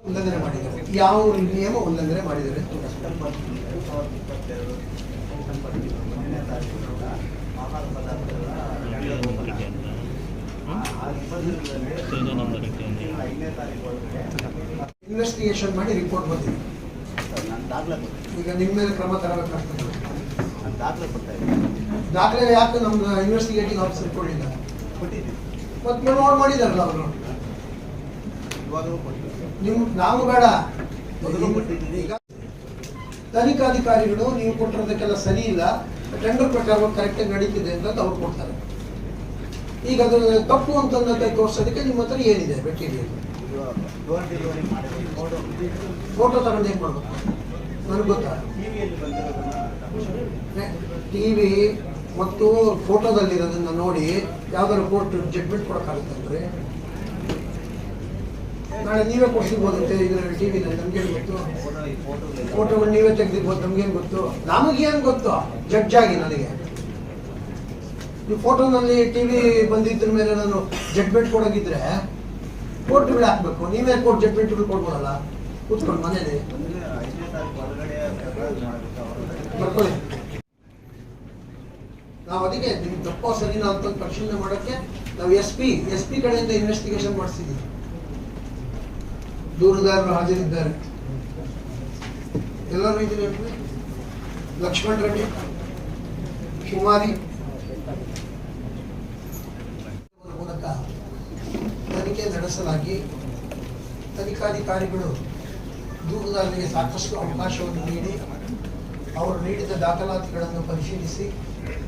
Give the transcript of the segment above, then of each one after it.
ಉಲ್ಲಂಘನೆ ಮಾಡಿದ್ದಾರೆ. ಯಾವ ನಿಯಮ ಉಲ್ಲಂಘನೆ ಮಾಡಿದ್ದಾರೆ? ಇನ್ವೆಸ್ಟಿಗೇಷನ್ ಮಾಡಿ ರಿಪೋರ್ಟ್ ಬಂದಿದೆ. ಈಗ ನಿಮ್ಮ ಮೇಲೆ ಕ್ರಮ ತರಬೇಕಾಗ್ತದೆ. ದಾಖಲೆ ಯಾಕೆ ನಮ್ಮ ಇನ್ವೆಸ್ಟಿಗೇಟಿಂಗ್ ಆಫೀಸರ್ ಕೊಡಲಿಲ್ಲ? ಮತ್ತೆ ನೋಡ್ ಮಾಡಿದಾರಲ್ಲ ಅವರು. ನಾವು ಬೇಡ, ಈಗ ತನಿಖಾಧಿಕಾರಿಗಳು ನೀವು ಕೊಟ್ಟಿರೋದಕ್ಕೆಲ್ಲ ಸರಿ ಇಲ್ಲ, ಟೆಂಡರ್ ಪ್ರಕಾರ ಕರೆಕ್ಟಾಗಿ ನಡೀತಿದೆ ಅಂತ ಅವ್ರು ಕೊಡ್ತಾರೆ. ಈಗ ಅದು ತಪ್ಪು ಅಂತ ತೋರಿಸೋದಕ್ಕೆ ನಿಮ್ಮ ಹತ್ರ ಏನಿದೆ? ಬೇಕಿದೆ ಫೋಟೋ ತಗೊಂಡು ಏನ್ ಮಾಡ್ಬೇಕು ನನಗೆ ಗೊತ್ತಾ? ಟಿವಿ ಮತ್ತು ಫೋಟೋದಲ್ಲಿರೋದನ್ನ ನೋಡಿ ಯಾವ್ದಾದ್ರು ಕೋರ್ಟ್ ಜಡ್ಮೆಂಟ್ ಕೊಡಕ್ಕಾಗುತ್ತಂದ್ರೆ ನಾಳೆ ನೀವೇ ಕೊಡ್ಸಿರ್ಬೋದಂತೆ ಇದರಲ್ಲಿ ಟಿವಿನಲ್ಲಿ. ನಮ್ಗೇನು ಗೊತ್ತು? ಫೋಟೋಗಳು ನೀವೇ ತೆಗೆದಿರ್ಬೋದು, ನಮ್ಗೇನು ಗೊತ್ತು? ನಮಗೇನು ಗೊತ್ತು? ಜಡ್ಜ್ ಆಗಿ ನನಗೆ ನೀವು ಫೋಟೋನಲ್ಲಿ ಟಿವಿ ಬಂದಿದ್ರ ಮೇಲೆ ನಾನು ಜಡ್ಮೆಂಟ್ ಕೊಡೋಗಿದ್ರೆ ಕೋರ್ಟ್ಗಳು ಹಾಕ್ಬೇಕು. ನೀವೇ ಕೋರ್ಟ್ ಜಡ್ಮೆಂಟ್ಗಳು ಕೊಡ್ಬೋದಲ್ಲ ಕೂತ್ಕೊಂಡು ಮನೇಲಿ. ಬರ್ಕೊಳ್ಳಿ. ನಾವು ಅದಕ್ಕೆ ನಿಮ್ ತಪ್ಪ ಸರಿನಾ ಅಂತ ಪರಿಶೀಲನೆ ಮಾಡೋಕ್ಕೆ ನಾವು ಎಸ್ ಪಿ ಕಡೆಯಿಂದ ಇನ್ವೆಸ್ಟಿಗೇಷನ್ ಮಾಡಿಸಿದ್ದೀವಿ. ದೂರುದಾರರು ಹಾಜರಿದ್ದಾರೆ. ಎಲ್ಲರೂ ಇದ್ದೀರಿ. ಲಕ್ಷ್ಮಣ್ ರೆಡ್ಡಿ, ಕುಮಾರಿ ಮೂಲಕ ತನಿಖೆ ನಡೆಸಲಾಗಿ ತನಿಖಾಧಿಕಾರಿಗಳು ದೂರುದಾರರಿಗೆ ಸಾಕಷ್ಟು ಅವಕಾಶವನ್ನು ನೀಡಿ ಅವರು ನೀಡಿದ ದಾಖಲಾತಿಗಳನ್ನು ಪರಿಶೀಲಿಸಿ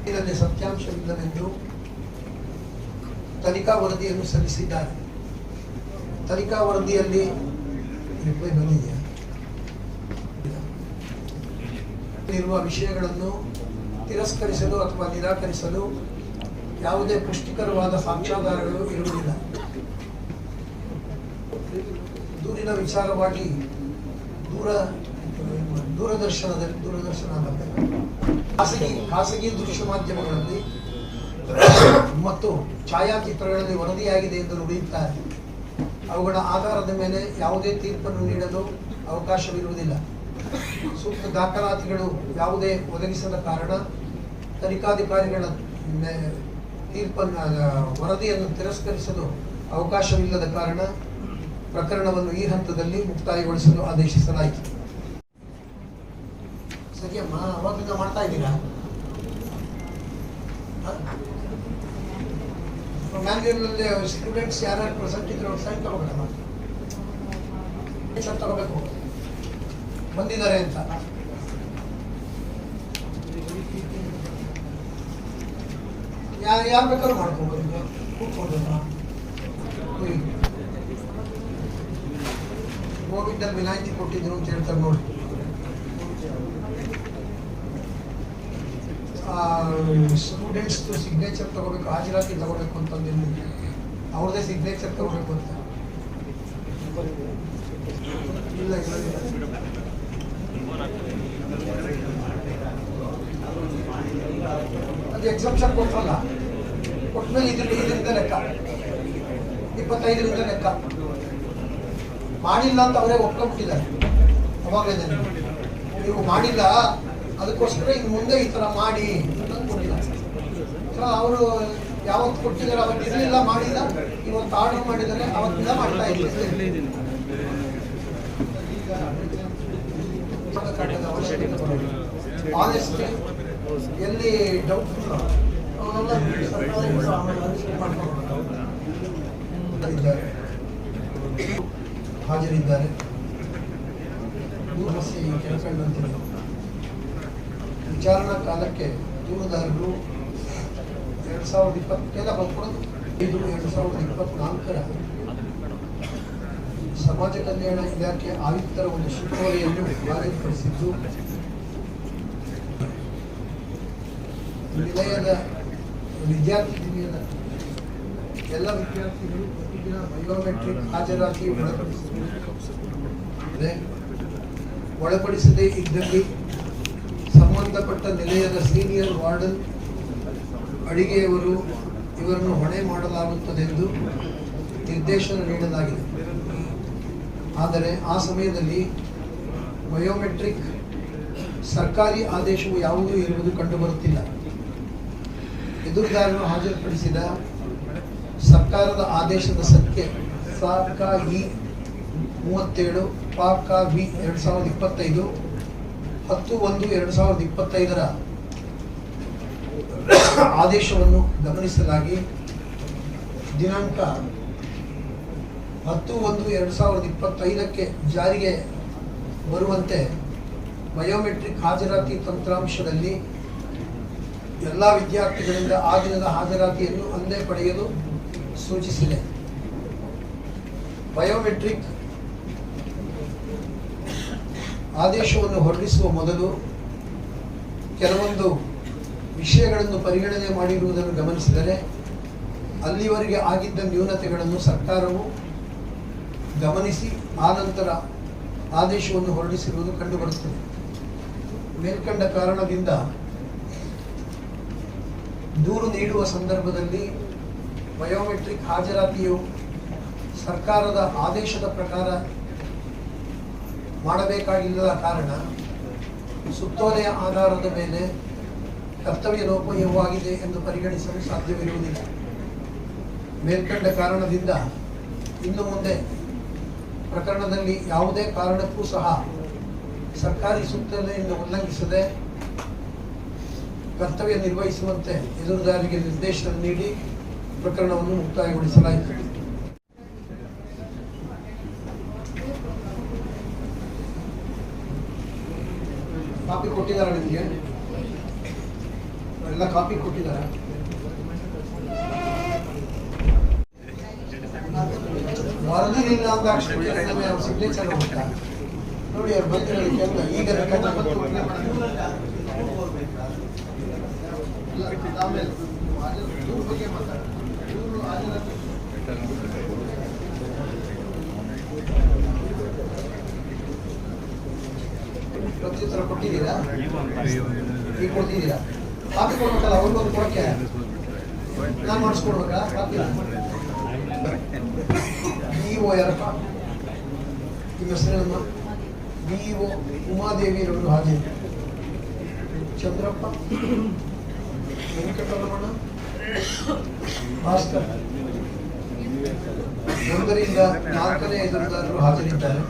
ಇದರಲ್ಲಿ ಸತ್ಯಾಂಶವಿಲ್ಲವೆಂದು ತನಿಖಾ ವರದಿಯನ್ನು ಸಲ್ಲಿಸಿದ್ದಾರೆ. ತನಿಖಾ ವರದಿಯಲ್ಲಿ ಬಂದಿದೆಯಾ ಇರುವ ವಿಷಯಗಳನ್ನು ತಿರಸ್ಕರಿಸಲು ಅಥವಾ ನಿರಾಕರಿಸಲು ಯಾವುದೇ ಪುಷ್ಟಿಕರವಾದ ಸಾಕ್ಷ್ಯಾಧಾರಗಳು ಇರುವುದಿಲ್ಲ. ದೂರಿನ ವಿಚಾರವಾಗಿ ದೂರದರ್ಶನ ಖಾಸಗಿ ದೃಶ್ಯ ಮಾಧ್ಯಮಗಳಲ್ಲಿ ಮತ್ತು ಛಾಯಾಚಿತ್ರಗಳಲ್ಲಿ ವರದಿಯಾಗಿದೆ ಎಂದು ನುಡಿಯುತ್ತಾರೆ. ಅವುಗಳ ಆಧಾರದ ಮೇಲೆ ಯಾವುದೇ ತೀರ್ಪನ್ನು ನೀಡಲು ಅವಕಾಶವಿರುವುದಿಲ್ಲ. ಸೂಕ್ತ ದಾಖಲಾತಿಗಳು ಯಾವುದೇ ಒದಗಿಸದ ಕಾರಣ ತನಿಖಾಧಿಕಾರಿಗಳ ವರದಿಯನ್ನು ತಿರಸ್ಕರಿಸಲು ಅವಕಾಶವಿಲ್ಲದ ಕಾರಣ ಪ್ರಕರಣವನ್ನು ಈ ಹಂತದಲ್ಲಿ ಮುಕ್ತಾಯಗೊಳಿಸಲು ಆದೇಶಿಸಲಾಯಿತು. ಸರಿಯಮ್ಮ, ಅವಾಗಿಂದ ಮಾಡ್ತಾ ಇದ್ದೀರಾ? ಮ್ಯಾನ್ಯುಯಲ್ನಲ್ಲಿ ಸ್ಟೂಡೆಂಟ್ಸ್ ಯಾರ್ಯಾರು ಪ್ರೆಸೆಂಟ್ ಇದ್ರೆ ಅವ್ರು ಸೈನ್ ತಗೋಬೇಕಮ್ಮ, ತಗೋಬೇಕು ಬಂದಿದ್ದಾರೆ ಅಂತ. ಯಾರು ಬೇಕಾದ್ರೂ ಮಾಡ್ಕೋಬೋದು. ಕೂತ್ಕೊಂಡು ಕೋವಿಡ್ನಲ್ಲಿ ವಿನಾಯಿತಿ ಕೊಟ್ಟಿದ್ರು ಅಂತ ಹೇಳ್ತಾರೆ ನೋಡಿ. ಸ್ಟೂಡೆಂಟ್ಸ್ ಸಿಗ್ನೇಚರ್ ತಗೋಬೇಕು, ಹಾಜರಾತಿ ತಗೋಬೇಕು ಅಂತಂದಿಲ್ಲ, ಅವ್ರದ್ದೇ ಸಿಗ್ನೇಚರ್ ತಗೋಬೇಕು ಅಂತ ಇಲ್ಲ. ಅದು ಎಕ್ಸೆಪ್ಷನ್ ಕೊಟ್ಟರಲ್ಲ, ಕೊಟ್ಟಮೇಲೆ ಇದರಿಂದ ಲೆಕ್ಕ 25ರಿಂದ ಲೆಕ್ಕ ಮಾಡಿಲ್ಲ ಅಂತ ಅವರೇ ಒಪ್ಕೊಂಡ್ಬಿಟ್ಟಿದ್ದಾರೆ. ಅವಾಗಲೇ ನೀವು ಮಾಡಿಲ್ಲ, ಅದಕ್ಕೋಸ್ಕರ ಇನ್ನು ಮುಂದೆ ಈ ಥರ ಮಾಡಿ ಅಂತ ಕೊಟ್ಟಿಲ್ಲ. ಅವರು ಯಾವತ್ತು ಕೊಟ್ಟಿದ್ದಾರೆ ಅವತ್ತು ಇರಲಿಲ್ಲ, ಮಾಡಿಲ್ಲ. ಇವತ್ತು ಆರ್ಡರ್ ಮಾಡಿದ್ದಾರೆ, ಅವತ್ತಿಂದ ಮಾಡ್ತಾ ಇದ್ದೀವಿ. ಆನೆಸ್ಟಿ ಎಲ್ಲಿ ಡೌಟ್ಫುಲ್ ಹಾಜರಿದ್ದಾರೆ. ಸಮಸ್ಯೆ ಕೇಳ್ಕೊಂಡಂತಿದೆ. ವಿಚಾರಣಾ ಕಾಲಕ್ಕೆ ದೂರುದಾರರು 2024ರ ಸಮಾಜ ಕಲ್ಯಾಣ ಇಲಾಖೆ ಆಯುಕ್ತರ ಒಂದು ಸುತ್ತೋಲೆಯನ್ನು ಜಾರಿಗೊಳಿಸಿದ್ದು, ನಿಲಯದ ವಿದ್ಯಾರ್ಥಿನಿಯರ ಎಲ್ಲ ವಿದ್ಯಾರ್ಥಿಗಳು ಪ್ರತಿದಿನ ಬಯೋಮೆಟ್ರಿಕ್ ಹಾಜರಾತಿ ಒಳಪಡಿಸದೇ ಇದ್ದಲ್ಲಿ ಸಂಬಂಧಪಟ್ಟ ನಿಲಯದ ಸೀನಿಯರ್ ವಾರ್ಡನ್, ಅಡಿಗೆಯವರು ಇವರನ್ನು ಹೊಣೆ ಮಾಡಲಾಗುತ್ತದೆಂದು ನಿರ್ದೇಶನ ನೀಡಲಾಗಿದೆ. ಆದರೆ ಆ ಸಮಯದಲ್ಲಿ ಬಯೋಮೆಟ್ರಿಕ್ ಸರ್ಕಾರಿ ಆದೇಶವು ಯಾವುದೂ ಇರುವುದು ಕಂಡುಬರುತ್ತಿಲ್ಲ. ಎದುರುದಾರರು ಹಾಜರುಪಡಿಸಿದ ಸರ್ಕಾರದ ಆದೇಶದ ಸಂಖ್ಯೆ ಸ.ಕ.ಇ. 37 ಪ.ಕ.ವಿ. 2025 10/1/2025 ಆದೇಶವನ್ನು ಗಮನಿಸಲಾಗಿ ದಿನಾಂಕ 10/1/2025 ಜಾರಿಗೆ ಬರುವಂತೆ ಬಯೋಮೆಟ್ರಿಕ್ ಹಾಜರಾತಿ ತಂತ್ರಾಂಶದಲ್ಲಿ ಎಲ್ಲ ವಿದ್ಯಾರ್ಥಿಗಳಿಂದ ಆ ದಿನದ ಹಾಜರಾತಿಯನ್ನು ಅಂದೇ ಪಡೆಯಲು ಸೂಚಿಸಿದೆ. ಬಯೋಮೆಟ್ರಿಕ್ ಆದೇಶವನ್ನು ಹೊರಡಿಸುವ ಮೊದಲು ಕೆಲವೊಂದು ವಿಷಯಗಳನ್ನು ಪರಿಗಣನೆ ಮಾಡಿರುವುದನ್ನು ಗಮನಿಸಿದರೆ ಅಲ್ಲಿವರೆಗೆ ಆಗಿದ್ದ ನ್ಯೂನತೆಗಳನ್ನು ಸರ್ಕಾರವು ಗಮನಿಸಿ ಆನಂತರ ಆದೇಶವನ್ನು ಹೊರಡಿಸಿರುವುದು ಕಂಡುಬರುತ್ತದೆ. ಮೇಲ್ಕಂಡ ಕಾರಣದಿಂದ ದೂರು ನೀಡುವ ಸಂದರ್ಭದಲ್ಲಿ ಬಯೋಮೆಟ್ರಿಕ್ ಹಾಜರಾತಿಯು ಸರ್ಕಾರದ ಆದೇಶದ ಪ್ರಕಾರ ಮಾಡಬೇಕಾಗಿಲ್ಲದ ಕಾರಣ ಸುತ್ತೋಲೆಯ ಆಧಾರದ ಮೇಲೆ ಕರ್ತವ್ಯ ಲೋಪವಾಗಿದೆ ಎಂದು ಪರಿಗಣಿಸಲು ಸಾಧ್ಯವಿರುವುದಿಲ್ಲ. ಮೇಲ್ಕಂಡ ಕಾರಣದಿಂದ ಇನ್ನು ಮುಂದೆ ಪ್ರಕರಣದಲ್ಲಿ ಯಾವುದೇ ಕಾರಣಕ್ಕೂ ಸಹ ಸರ್ಕಾರಿ ಸುತ್ತೋಲೆಯನ್ನು ಉಲ್ಲಂಘಿಸದೆ ಕರ್ತವ್ಯ ನಿರ್ವಹಿಸುವಂತೆ ಎದುರುದಾರರಿಗೆ ನಿರ್ದೇಶನ ನೀಡಿ ಪ್ರಕರಣವನ್ನು ಮುಕ್ತಾಯಗೊಳಿಸಲಾಯಿತು. ಕಾಪಿ ಕೊಟ್ಟಿದ್ದಾರ ನಿಮಗೆ? ಎಲ್ಲ ಕಾಪಿ ಕೊಟ್ಟಿದ್ದಾರ? ವರದಿ ಇಲ್ಲ ಅಂತ ಅವ್ರ ಸಿಗ್ನೇಚರ್ ಹೋಗ್ತಾ ನೋಡಿ. ಅವ್ರು ಬಂದಿರೋದಕ್ಕೆ ಅಂತ ಈಗ ಪ್ರತ್ಯುತ್ತರ ಕೊಟ್ಟಿದ್ದೀರಾ? ಈಗ ಕೊಡ್ತಿದ್ದೀರಾ? ಕಾಪಿ ಕೊಡ್ಬೇಕಲ್ಲ, ಅವ್ರಿಗೊಂದು ಕೊಡಕ್ಕೆ ನಾನು ಮಾಡಿಸ್ಕೊಡ್ಬೇಕಾ ಕಾಪಿ? BO ಯಾರಪ್ಪ? ನಿಮ್ಮ ಹೆಸರೇನಮ್ಮ? BO ಉಮಾದೇವಿರವರು ಹಾಜರು. ಚಂದ್ರಪ್ಪ, ವೆಂಕಟರಮಣ, ಭಾಸ್ಕರ್. 1ರಿಂದ 4ನೇ ಎದುರುದಾರರು ಹಾಜರಿದ್ದಾರೆ.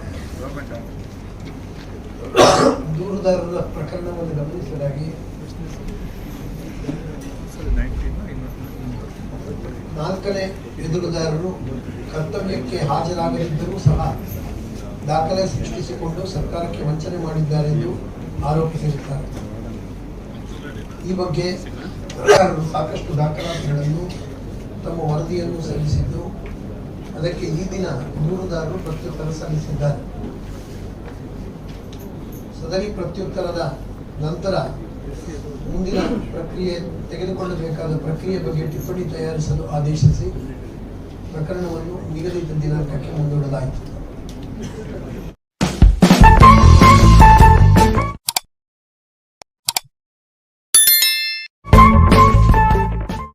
ದೂರುದಾರರ ಪ್ರಕರಣವನ್ನು ಗಮನಿಸಲಾಗಿ 4ನೇ ಎದುರುದಾರರು ಕರ್ತವ್ಯಕ್ಕೆ ಹಾಜರಾಗದಿದ್ದರೂ ಸಹ ದಾಖಲೆ ಸೃಷ್ಟಿಸಿಕೊಂಡು ಸರ್ಕಾರಕ್ಕೆ ವಂಚನೆ ಮಾಡಿದ್ದಾರೆ ಎಂದು ಆರೋಪಿಸಿರುತ್ತಾರೆ. ಈ ಬಗ್ಗೆ ಸಾಕಷ್ಟು ದಾಖಲಾತಿಗಳನ್ನು ತಮ್ಮ ವರದಿಯನ್ನು ಸಲ್ಲಿಸಿದ್ದು ಅದಕ್ಕೆ ಈ ದಿನ ದೂರುದಾರರು ಪ್ರತ್ಯುತ್ತರ ಸಲ್ಲಿಸಿದ್ದಾರೆ. ಸದರಿ ಪ್ರತ್ಯುತ್ತರದ ನಂತರ ಮುಂದಿನ ಪ್ರಕ್ರಿಯೆ ತೆಗೆದುಕೊಳ್ಳಬೇಕಾದ ಪ್ರಕ್ರಿಯೆ ಬಗ್ಗೆ ಟಿಪ್ಪಣಿ ತಯಾರಿಸಲು ಆದೇಶಿಸಿ ಪ್ರಕರಣವನ್ನು ನಿಗದಿತ ದಿನಾಂಕಕ್ಕೆ ಮುಂದೂಡಲಾಯಿತು.